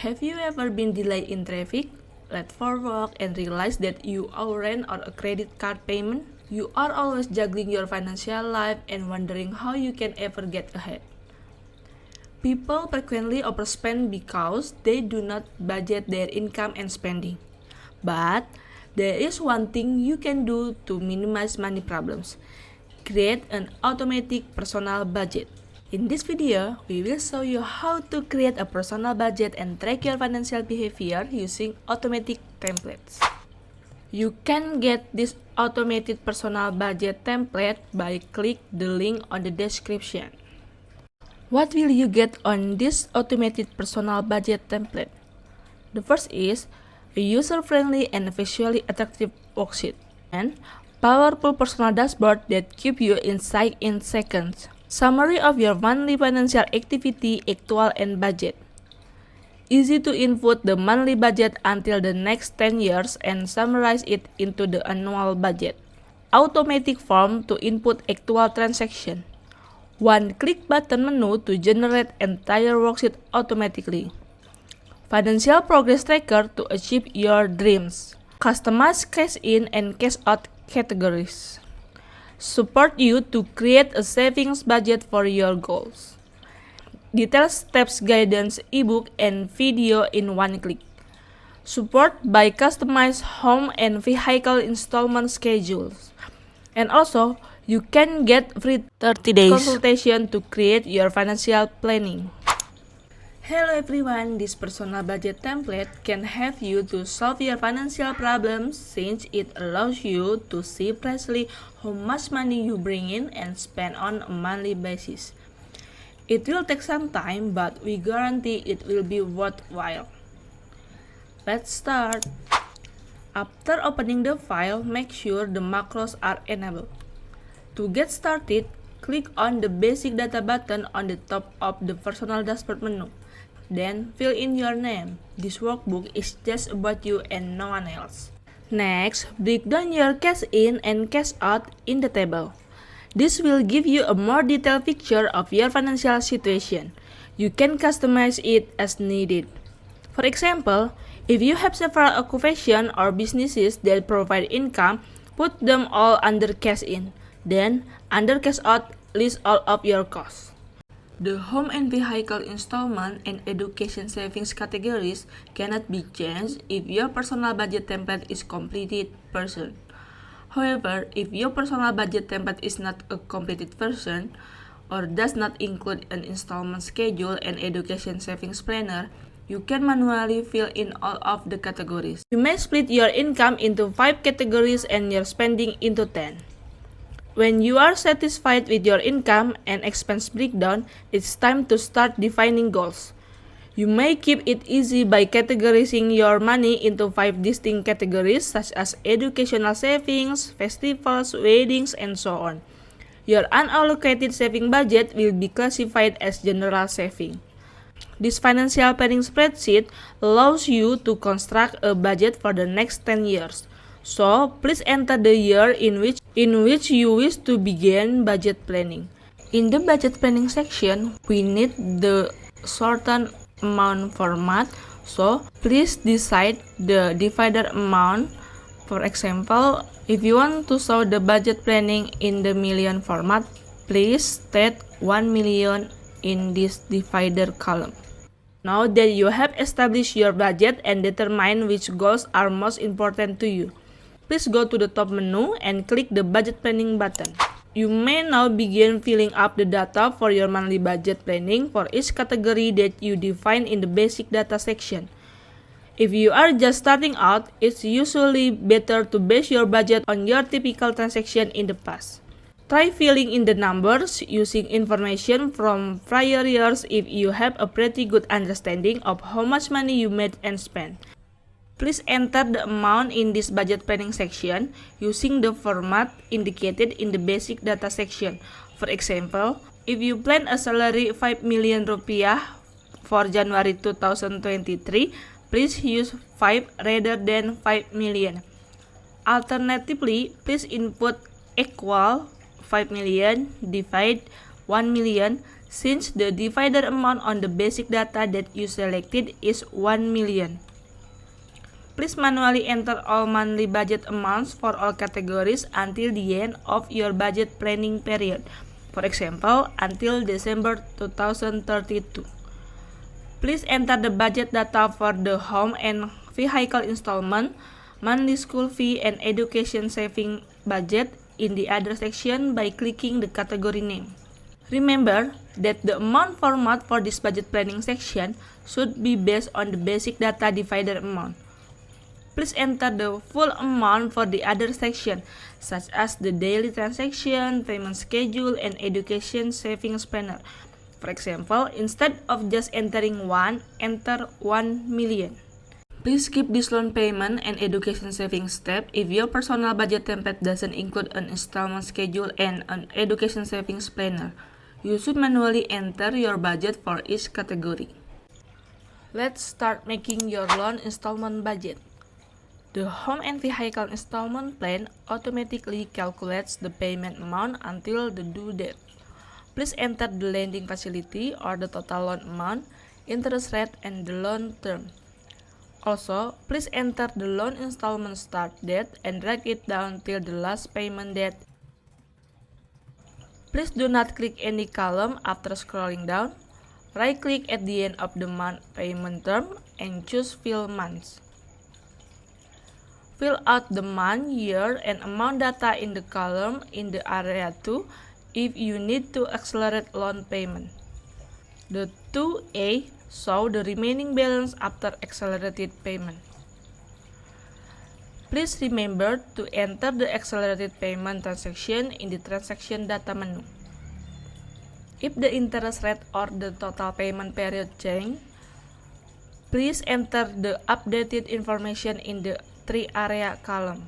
Have you ever been delayed in traffic, late for work, and realized that you owe rent or a credit card payment? You are always juggling your financial life and wondering how you can ever get ahead. People frequently overspend because they do not budget their income and spending. But there is one thing you can do to minimize money problems. Create an automatic personal budget. In this video, we will show you how to create a personal budget and track your financial behavior using automatic templates. You can get this automated personal budget template by click the link on the description. What will you get on this automated personal budget template? The first is a user-friendly and visually attractive worksheet and powerful personal dashboard that keep you insight in seconds. Summary of your monthly financial activity, actual, and budget. Easy to input the monthly budget until the next 10 years and summarize it into the annual budget. Automatic form to input actual transaction. One-click button menu to generate entire worksheet automatically. Financial progress tracker to achieve your dreams. Customize cash-in and cash-out categories. Support you to create a savings budget for your goals. Detailed steps guidance, ebook, and video in one click. Support by customized home and vehicle installment schedules. And also, you can get free 30 days consultation to create your financial planning. Hello everyone, this personal budget template can help you to solve your financial problems since it allows you to see precisely how much money you bring in and spend on a monthly basis. It will take some time, but we guarantee it will be worthwhile. Let's start. After opening the file, make sure the macros are enabled. To get started, click on the Basic Data button on the top of the Personal Dashboard menu. Then fill in your name. This workbook is just about you and no one else. Next, break down your cash in and cash out in the table. This will give you a more detailed picture of your financial situation. You can customize it as needed. For example, if you have several occupations or businesses that provide income, put them all under cash in. Then, under cash out, list all of your costs. The home and vehicle installment and education savings categories cannot be changed if your personal budget template is completed version. However, if your personal budget template is not a completed version or does not include an installment schedule and education savings planner, you can manually fill in all of the categories. You may split your income into 5 categories and your spending into 10. When you are satisfied with your income and expense breakdown, it's time to start defining goals. You may keep it easy by categorizing your money into 5 distinct categories such as educational savings, festivals, weddings, and so on. Your unallocated saving budget will be classified as general saving. This financial planning spreadsheet allows you to construct a budget for the next 10 years. So, please enter the year in which you wish to begin budget planning. In the budget planning section, we need the certain amount format. So, please decide the divider amount. For example, if you want to show the budget planning in the million format, please state 1 million in this divider column. Now that you have established your budget and determined which goals are most important to you, please go to the top menu and click the budget planning button. You may now begin filling up the data for your monthly budget planning for each category that you define in the basic data section. If you are just starting out, it's usually better to base your budget on your typical transaction in the past. Try filling in the numbers using information from prior years if you have a pretty good understanding of how much money you made and spent. Please enter the amount in this budget planning section using the format indicated in the basic data section. For example, if you plan a salary 5 million rupiah for January 2023, please use 5 rather than 5 million. Alternatively, please input equal 5 million divide 1 million since the divided amount on the basic data that you selected is 1 million. Please manually enter all monthly budget amounts for all categories until the end of your budget planning period. For example, until December 2032. Please enter the budget data for the home and vehicle installment, monthly school fee, and education saving budget in the other section by clicking the category name. Remember that the amount format for this budget planning section should be based on the basic data divided amount. Please enter the full amount for the other section, such as the daily transaction, payment schedule, and education savings planner. For example, instead of just entering 1, enter 1 million. Please skip this loan payment and education savings step if your personal budget template doesn't include an installment schedule and an education savings planner. You should manually enter your budget for each category. Let's start making your loan installment budget. The home and vehicle installment plan automatically calculates the payment amount until the due date. Please enter the lending facility or the total loan amount, interest rate, and the loan term. Also, please enter the loan installment start date and drag it down till the last payment date. Please do not click any column after scrolling down. Right-click at the end of the month payment term and choose Fill Months. Fill out the month, year, and amount data in the column in the area 2 if you need to accelerate loan payment. The 2A show the remaining balance after accelerated payment. Please remember to enter the accelerated payment transaction in the transaction data menu. If the interest rate or the total payment period change, please enter the updated information in the 3 area column.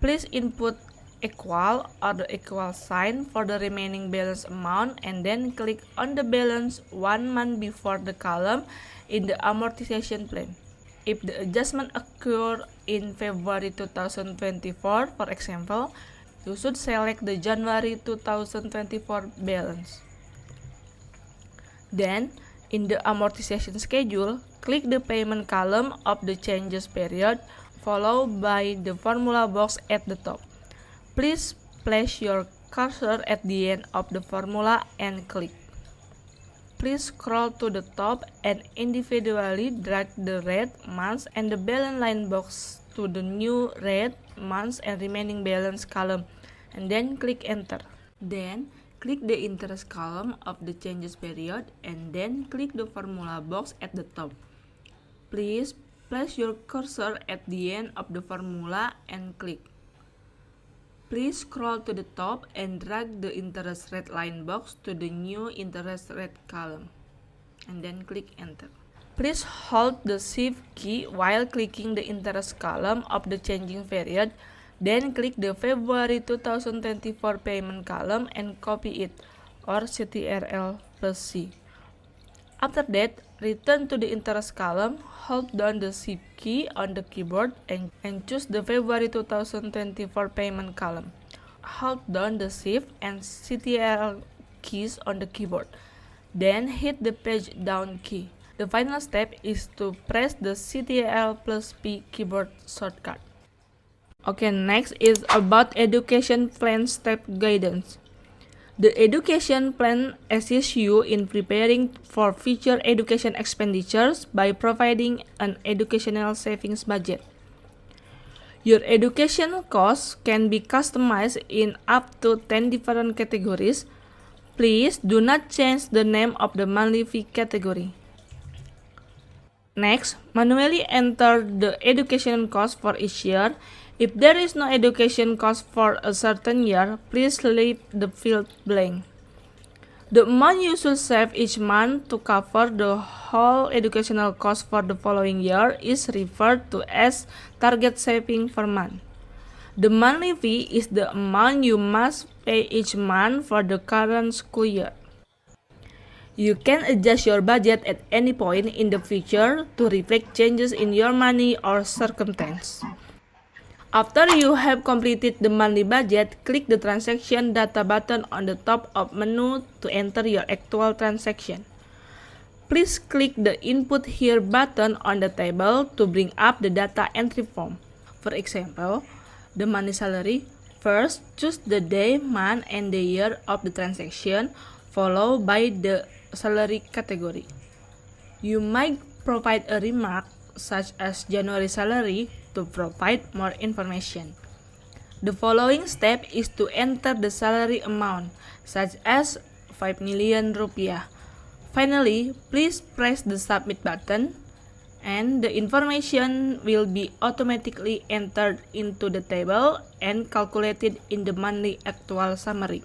Please input equal or the equal sign for the remaining balance amount and then click on the balance 1 month before the column in the amortization plan. If the adjustment occurred in February 2024, for example, you should select the January 2024 balance. Then, in the amortization schedule, click the payment column of the changes period, followed by the formula box at the top. Please place your cursor at the end of the formula and click. Please scroll to the top and individually drag the rate, months, and the balance line box to the new rate, months, and remaining balance column, and then click enter. Then, click the interest column of the changes period and then click the formula box at the top. Please place your cursor at the end of the formula and click. Please scroll to the top and drag the interest rate line box to the new interest rate column, and then click enter. Please hold the Shift key while clicking the interest column of the changing period, then click the February 2024 payment column and copy it, or Ctrl plus C. After that, return to the interest column, hold down the Shift key on the keyboard and choose the February 2024 payment column. Hold down the Shift and Ctrl keys on the keyboard. Then hit the page down key. The final step is to press the Ctrl plus P keyboard shortcut. Okay, next is about education plan step guidance. The education plan assists you in preparing for future education expenditures by providing an educational savings budget. Your education costs can be customized in up to 10 different categories. Please do not change the name of the monthly fee category. Next, manually enter the education cost for each year. If there is no education cost for a certain year, please leave the field blank. The amount you should save each month to cover the whole educational cost for the following year is referred to as target saving per month. The monthly fee is the amount you must pay each month for the current school year. You can adjust your budget at any point in the future to reflect changes in your money or circumstance. After you have completed the monthly budget, click the transaction data button on the top of menu to enter your actual transaction. Please click the input here button on the table to bring up the data entry form. For example, the monthly salary. First, choose the day, month, and the year of the transaction, followed by the salary category. You might provide a remark such as January salary to provide more information. The following step is to enter the salary amount, such as 5 million rupiah. Finally, please press the submit button and the information will be automatically entered into the table and calculated in the monthly actual summary.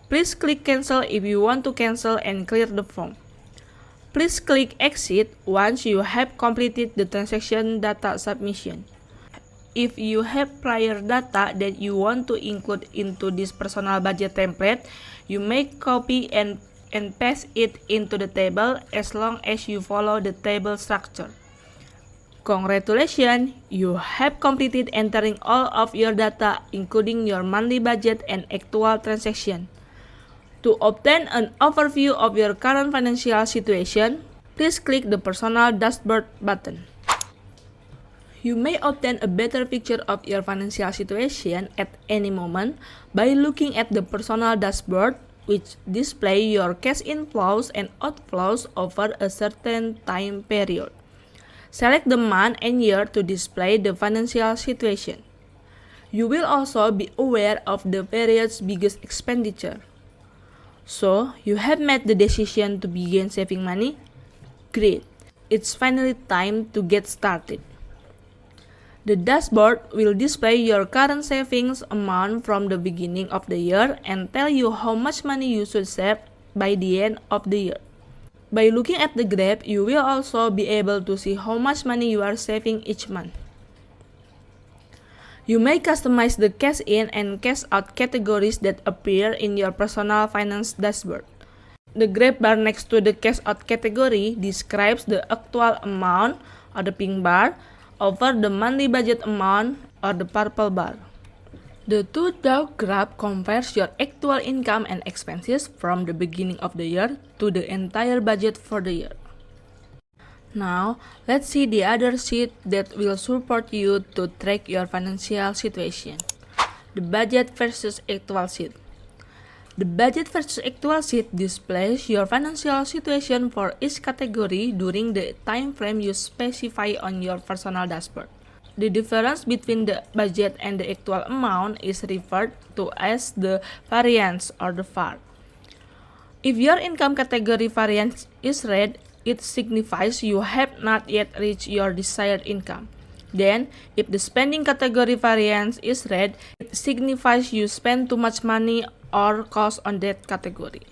Please click cancel if you want to cancel and clear the form. Please click exit once you have completed the transaction data submission. If you have prior data that you want to include into this personal budget template, you may copy and paste it into the table as long as you follow the table structure. Congratulations, you have completed entering all of your data, including your monthly budget and actual transaction. To obtain an overview of your current financial situation, please click the Personal Dashboard button. You may obtain a better picture of your financial situation at any moment by looking at the Personal Dashboard, which display your cash inflows and outflows over a certain time period. Select the month and year to display the financial situation. You will also be aware of the period's biggest expenditure. So, you have made the decision to begin saving money? Great! It's finally time to get started. The dashboard will display your current savings amount from the beginning of the year and tell you how much money you should save by the end of the year. By looking at the graph, you will also be able to see how much money you are saving each month. You may customize the cash in and cash out categories that appear in your personal finance dashboard. The graph bar next to the cash out category describes the actual amount, or the pink bar, over the monthly budget amount, or the purple bar. The two dark graph compares your actual income and expenses from the beginning of the year to the entire budget for the year. Now, let's see the other sheet that will support you to track your financial situation. The budget versus actual sheet. The budget versus actual sheet displays your financial situation for each category during the time frame you specify on your personal dashboard. The difference between the budget and the actual amount is referred to as the variance or the VAR. If your income category variance is red, it signifies you have not yet reached your desired income. Then, if the spending category variance is red, it signifies you spend too much money or cost on that category.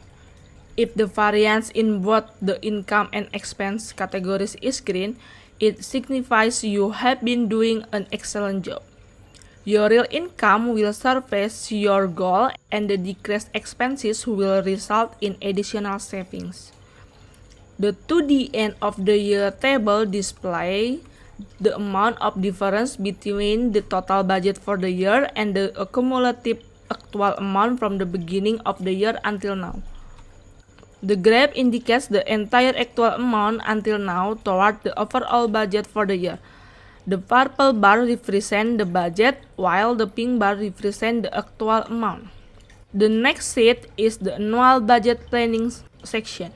If the variance in both the income and expense categories is green, it signifies you have been doing an excellent job. Your real income will surpass your goal and the decreased expenses will result in additional savings. The to the end of the year table displays the amount of difference between the total budget for the year and the cumulative actual amount from the beginning of the year until now. The graph indicates the entire actual amount until now toward the overall budget for the year. The purple bar represents the budget, while the pink bar represents the actual amount. The next sheet is the annual budget planning section.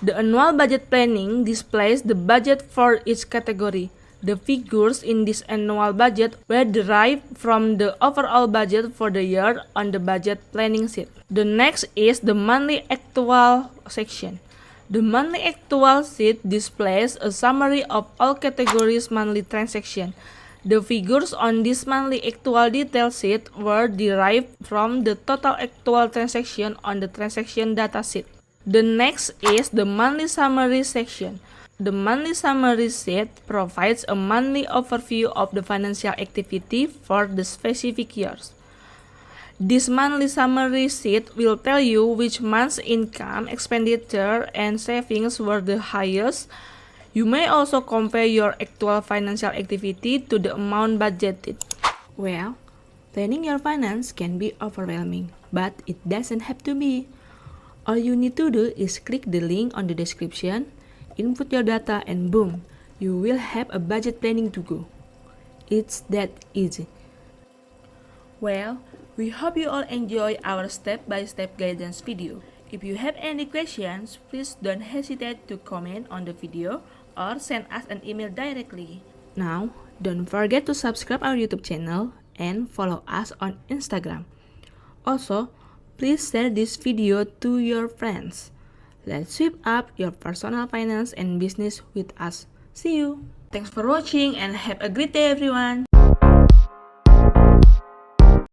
The annual budget planning displays the budget for each category. The figures in this annual budget were derived from the overall budget for the year on the budget planning sheet. The next is the monthly actual section. The monthly actual sheet displays a summary of all categories' monthly transactions. The figures on this monthly actual detail sheet were derived from the total actual transaction on the transaction data sheet. The next is the monthly summary section. The monthly summary sheet provides a monthly overview of the financial activity for the specific years. This monthly summary sheet will tell you which month's income, expenditure, and savings were the highest. You may also compare your actual financial activity to the amount budgeted. Well, planning your finance can be overwhelming, but it doesn't have to be. All you need to do is click the link on the description, input your data, and boom, you will have a budget planning to go. It's that easy. Well, we hope you all enjoy our step-by-step guidance video. If you have any questions, please don't hesitate to comment on the video or send us an email directly. Now, don't forget to subscribe our YouTube channel and follow us on Instagram. Also, please share this video to your friends. Let's sweep up your personal finance and business with us. See you! Thanks for watching and have a great day everyone!